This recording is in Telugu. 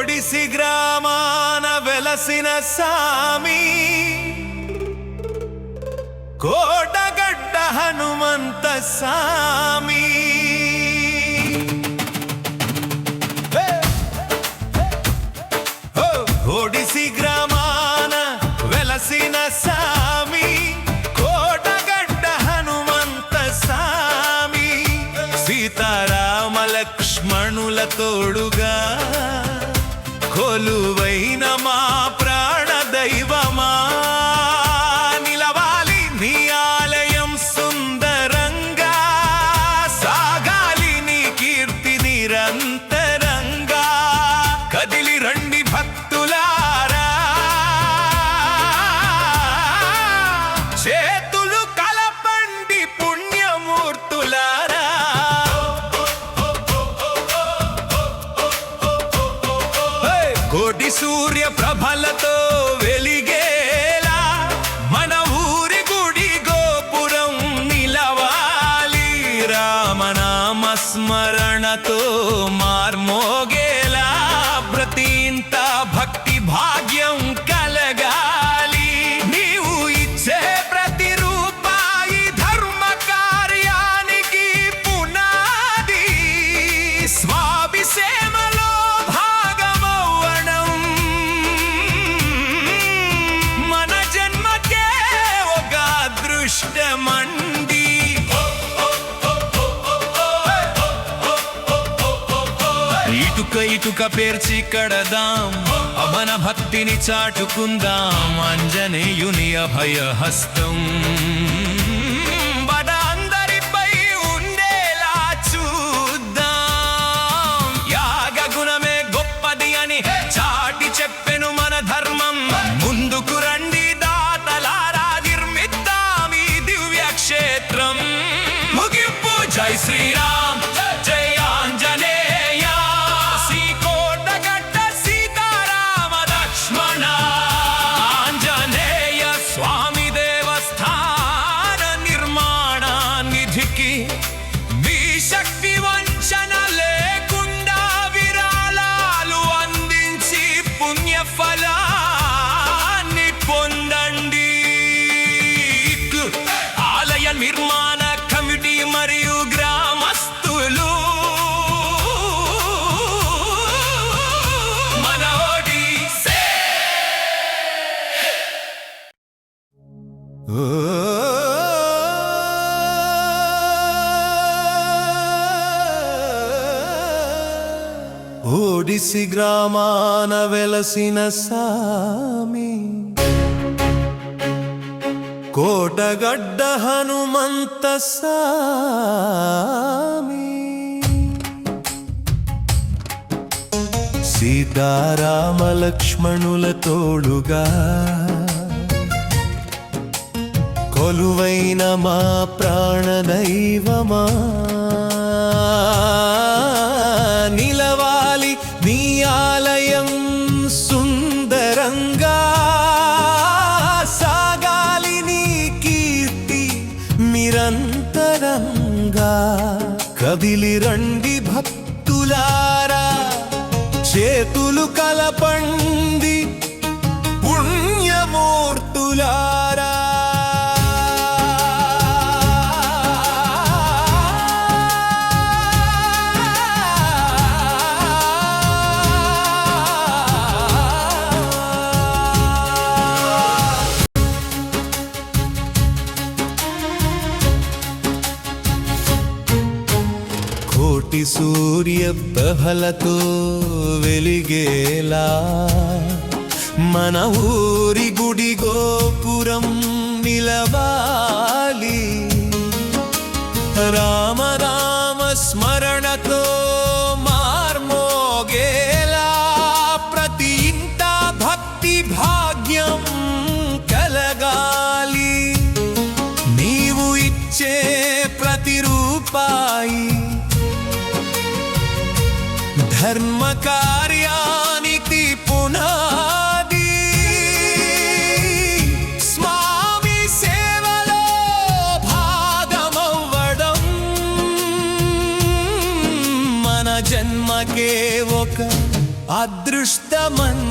ఒడిసి గ్రామాన వెలసిన సామి కోటగడ్డ హనుమంత సామి ఒడిసి గ్రామాన వెలసిన సామి కోటగడ్డ హనుమంత సామి సీతారామ లక్ష్మణుల తోడుగా కొలువైన మా ప్రాణ దైవమా నిలవాలి నీ ఆలయం సుందరంగా సాగాలి నీ కీర్తి నిరంతరంగా కదిలి రండి భక్తులారా చేతులు కలపండి పుణ్యమూర్తులారా కోటి సూర్య ప్రభలతో వెలిగేలా మన ఊరి గుడి గోపురం నిలవాలి రామనామ స్మరణతో మార్మోగేలా ప్రతి ఇంట భక్తి భాగ్యం కలగాలి నీవు ఇచ్చే ప్రతి రూపాయి ధర్మ కార్యానికి పునాది స్వామి సేవలో మండి ఇటుక ఇటుక పేర్చి కడదాం మన భక్తిని చాటుకుందాం ఆంజనేయుని అభయ హస్తం మన అందరిపై ఉండేలా చూద్దాం యాగ గుణమే గొప్పది అని చాటి చెప్పెను మన ధర్మం ముందుకు రండి క్షేత్రం ముగింపు జై శ్రీరామ్ జై ఆంజనేయ కోటగడ్డ సీతారామ లక్ష్మణ ఆంజనేయ స్వామి దేవస్థాన నిర్మాణ నిధికి మీ శక్తి వంచన లేకుండా విరాళాలు అందించి పుణ్యఫలాన్ని పొందండి నిర్మాణ కమిటీ మరియు గ్రామస్తులు మన ఒడిసి గ్రామాన వెలసిన సామి కోటగడ్డ హనుమంత సామి సీతారామ లక్ష్మణుల తోడుగా కొలువైన మా ప్రాణ దైవమా నిలవాలి నీ ఆలయం సుందరంగా నిరంతరంగా కదిలి రండి భక్తులారా చేతులు కలపండి పుణ్యమూర్తులారా కోటి సూర్య ప్రభలతో వెలిగేలా మన ఊరి గుడి గోపురం నిలవాలి రామనామ స్మరణతో మార్మోగేలా ప్రతి ఇంట భక్తి భాగ్యం కలగాలి నీవు ఇచ్చే ప్రతి రూపాయి ధర్మ కార్యానికి పునాది స్వామి సేవలో భాగమవ్వడం మన జన్మకే ఒక అదృష్టమన్